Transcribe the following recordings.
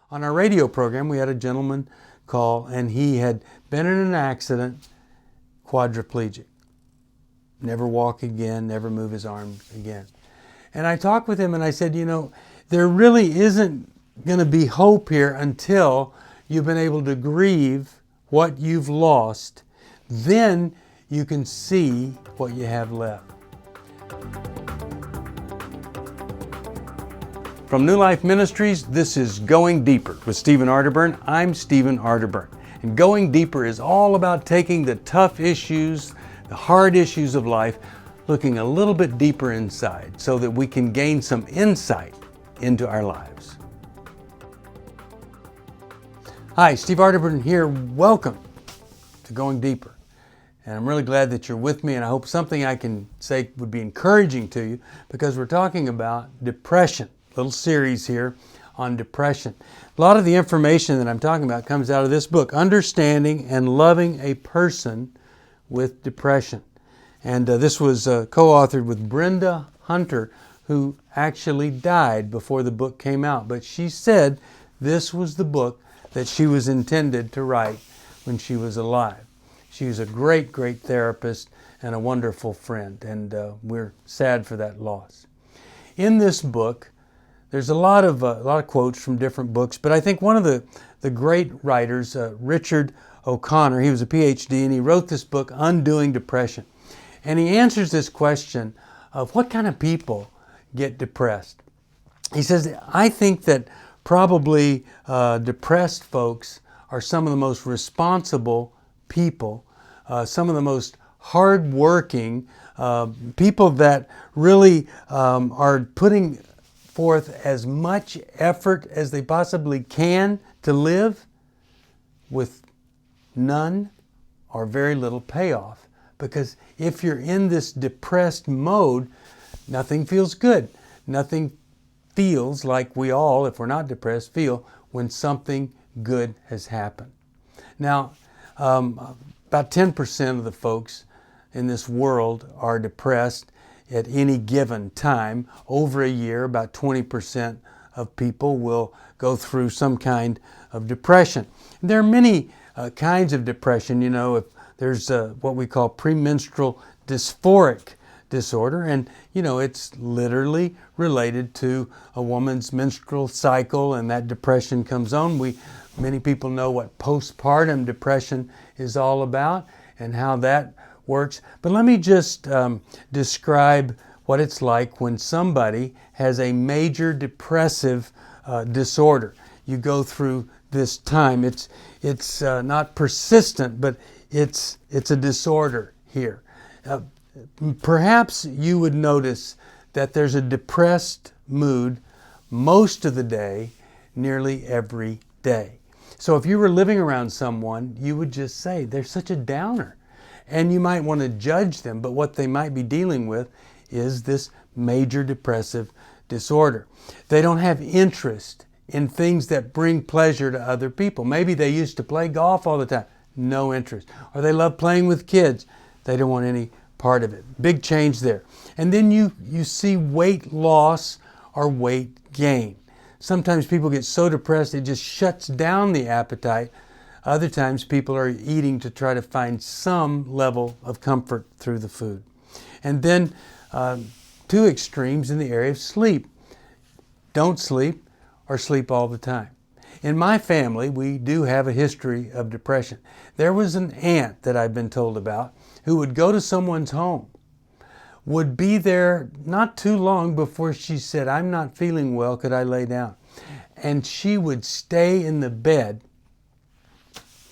On our radio program, we had a gentleman call, and he had been in an accident, quadriplegic. Never walk again, never move his arms again. And I talked with him and I said, there really isn't going to be hope here until you've been able to grieve what you've lost. Then you can see what you have left. From New Life Ministries, this is Going Deeper with Stephen Arterburn. I'm Stephen Arterburn. And Going Deeper is all about taking the tough issues, the hard issues of life, looking a little bit deeper inside so that we can gain some insight into our lives. Hi, Steve Arterburn here. Welcome to Going Deeper. And I'm really glad that you're with me, and I hope something I can say would be encouraging to you, because we're talking about depression. Little series here on depression. A lot of the information that I'm talking about comes out of this book, Understanding and Loving a Person with Depression. And this was co-authored with Brenda Hunter, who actually died before the book came out. But she said this was the book that she was intended to write when she was alive. She was a great, great therapist and a wonderful friend, and we're sad for that loss. In this book, there's a lot of quotes from different books, but I think one of the great writers, Richard O'Connor, he was a PhD, and he wrote this book, Undoing Depression. And he answers this question of what kind of people get depressed. He says, I think that probably depressed folks are some of the most responsible people, some of the most hardworking people that really are putting forth as much effort as they possibly can to live with none or very little payoff. Because if you're in this depressed mode, nothing feels good. Nothing feels like we all, if we're not depressed, feel when something good has happened. Now, about 10% of the folks in this world are depressed at any given time. Over a year, about 20% of people will go through some kind of depression. There are many kinds of depression. If there's what we call premenstrual dysphoric disorder, and it's literally related to a woman's menstrual cycle, and that depression comes on. Many people know what postpartum depression is all about and how that works. But let me just describe what it's like when somebody has a major depressive disorder. You go through this time. It's not persistent, but it's a disorder here. Perhaps you would notice that there's a depressed mood most of the day, nearly every day. So if you were living around someone, you would just say, they're such a downer. And you might want to judge them, but what they might be dealing with is this major depressive disorder. They don't have interest in things that bring pleasure to other people. Maybe they used to play golf all the time. No interest. Or they love playing with kids. They don't want any part of it. Big change there. And then you see weight loss or weight gain. Sometimes people get so depressed it just shuts down the appetite. Other times people are eating to try to find some level of comfort through the food. And then two extremes in the area of sleep. Don't sleep or sleep all the time. In my family, we do have a history of depression. There was an aunt that I've been told about who would go to someone's home, would be there not too long before she said, I'm not feeling well, could I lay down? And she would stay in the bed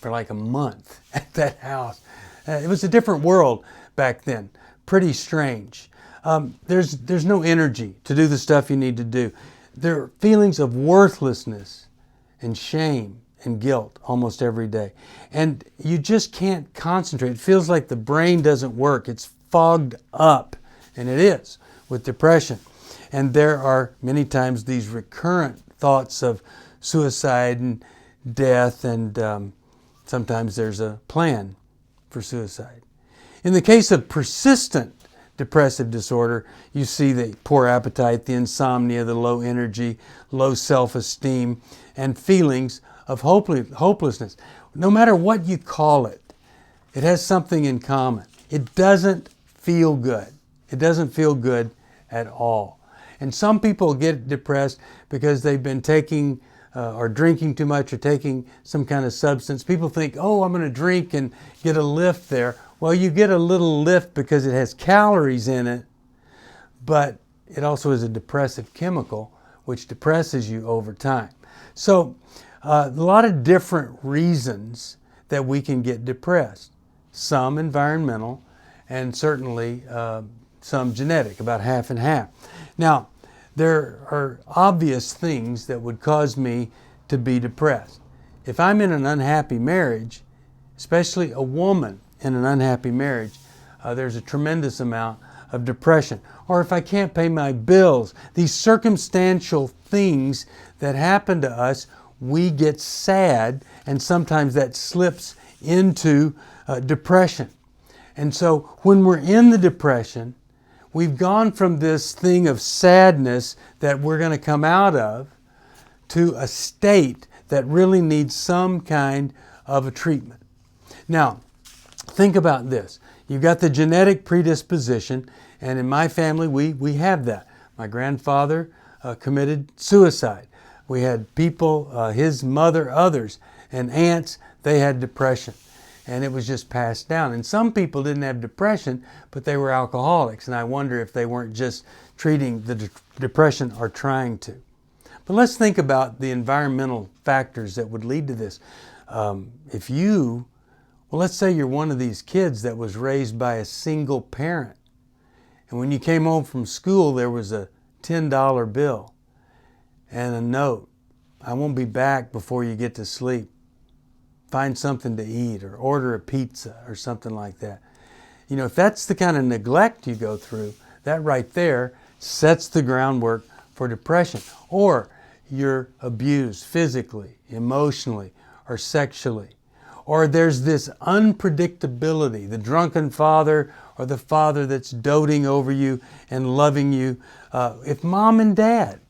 for like a month at that house. It was a different world back then. Pretty strange. There's no energy to do the stuff you need to do. There are feelings of worthlessness and shame and guilt almost every day. And you just can't concentrate. It feels like the brain doesn't work. It's fogged up. And it is with depression. And there are many times these recurrent thoughts of suicide and death, and sometimes there's a plan for suicide. In the case of persistent depressive disorder, you see the poor appetite, the insomnia, the low energy, low self-esteem, and feelings of hopelessness. No matter what you call it, it has something in common. It doesn't feel good. It doesn't feel good at all. And some people get depressed because they've been taking or drinking too much or taking some kind of substance. People think, oh, I'm going to drink and get a lift there. Well, you get a little lift because it has calories in it, but it also is a depressive chemical which depresses you over time. So a lot of different reasons that we can get depressed. Some environmental and certainly some genetic, about half and half. Now, there are obvious things that would cause me to be depressed. If I'm in an unhappy marriage, especially a woman in an unhappy marriage, there's a tremendous amount of depression. Or if I can't pay my bills, these circumstantial things that happen to us, we get sad, and sometimes that slips into depression. And so when we're in the depression, we've gone from this thing of sadness that we're going to come out of to a state that really needs some kind of a treatment. Now, think about this. You've got the genetic predisposition, and in my family, we have that. My grandfather committed suicide. We had people, his mother, others, and aunts, they had depression. And it was just passed down. And some people didn't have depression, but they were alcoholics. And I wonder if they weren't just treating the depression or trying to. But let's think about the environmental factors that would lead to this. Let's say you're one of these kids that was raised by a single parent. And when you came home from school, there was a $10 bill and a note. I won't be back before you get to sleep. Find something to eat or order a pizza or something like that. You know, if that's the kind of neglect you go through, that right there sets the groundwork for depression. Or you're abused physically, emotionally, or sexually. Or there's this unpredictability, the drunken father or the father that's doting over you and loving you. If mom and dad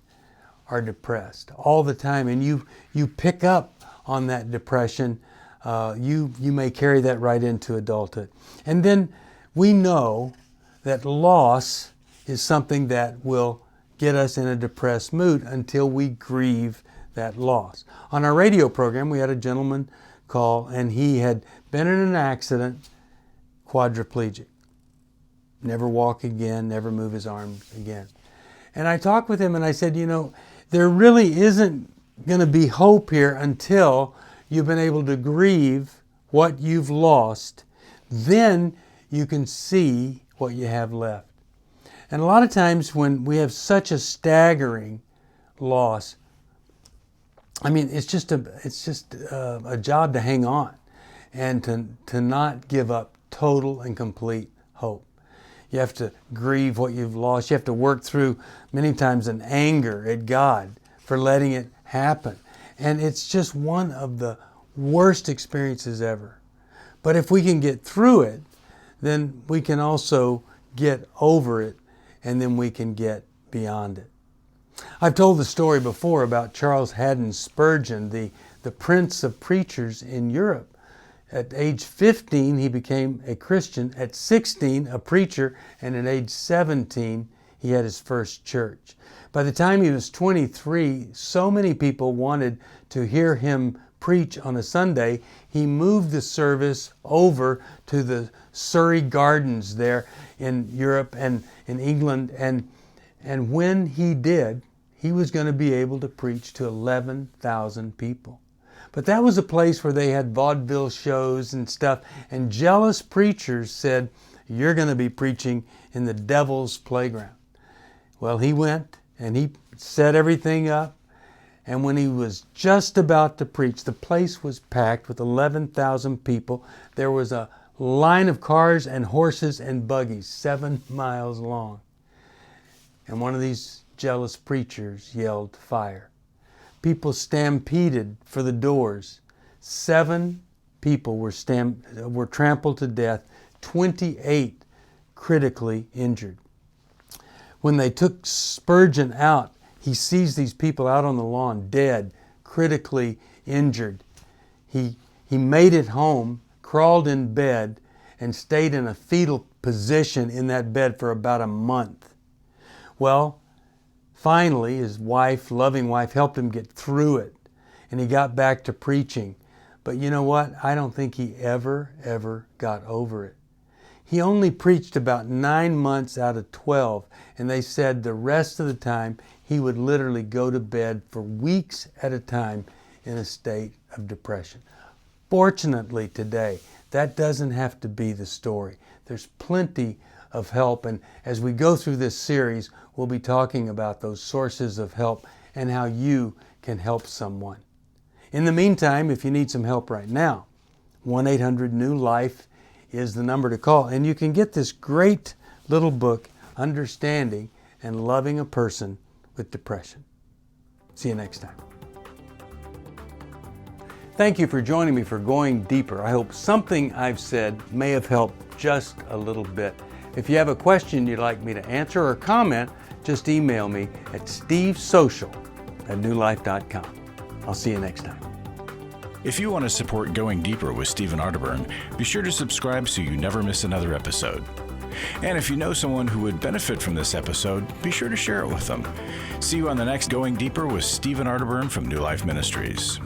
are depressed all the time and you pick up on that depression, you may carry that right into adulthood. And then we know that loss is something that will get us in a depressed mood until we grieve that loss. On our radio program, we had a gentleman call, and he had been in an accident, quadriplegic. Never walk again, never move his arms again. And I talked with him and I said, you know, there really isn't going to be hope here until you've been able to grieve what you've lost. Then you can see what you have left. And a lot of times when we have such a staggering loss, I mean, it's just a job to hang on and to not give up total and complete hope. You have to grieve what you've lost. You have to work through many times an anger at God for letting it happen. And it's just one of the worst experiences ever. But if we can get through it, then we can also get over it, and then we can get beyond it. I've told the story before about Charles Haddon Spurgeon, the prince of preachers in Europe. At age 15, he became a Christian. At 16, a preacher. And at age 17, he had his first church. By the time he was 23, so many people wanted to hear him preach on a Sunday, he moved the service over to the Surrey Gardens there in Europe and in England. And when he did, he was going to be able to preach to 11,000 people. But that was a place where they had vaudeville shows and stuff, and jealous preachers said, you're going to be preaching in the devil's playground. Well, he went and he set everything up, and when he was just about to preach, the place was packed with 11,000 people. There was a line of cars and horses and buggies 7 miles long. And one of these jealous preachers yelled, fire. People stampeded for the doors. 7 people were trampled to death. 28 critically injured. When they took Spurgeon out, he sees these people out on the lawn, dead, critically injured. He made it home, crawled in bed, and stayed in a fetal position in that bed for about a month. Well, finally, his wife, loving wife, helped him get through it, and he got back to preaching. But you know what? I don't think he ever got over it. He only preached about 9 months out of 12, and they said the rest of the time he would literally go to bed for weeks at a time in a state of depression. Fortunately today, that doesn't have to be the story. There's plenty of help, and as we go through this series, we'll be talking about those sources of help and how you can help someone. In the meantime, if you need some help right now, 1-800-NEW-LIFE is the number to call, and you can get this great little book, Understanding and Loving a Person with Depression. See you next time. Thank you for joining me for Going Deeper. I hope something I've said may have helped just a little bit. If you have a question you'd like me to answer or comment, just email me at stevesocial@newlife.com. I'll see you next time. If you want to support Going Deeper with Stephen Arterburn, be sure to subscribe so you never miss another episode. And if you know someone who would benefit from this episode, be sure to share it with them. See you on the next Going Deeper with Stephen Arterburn from New Life Ministries.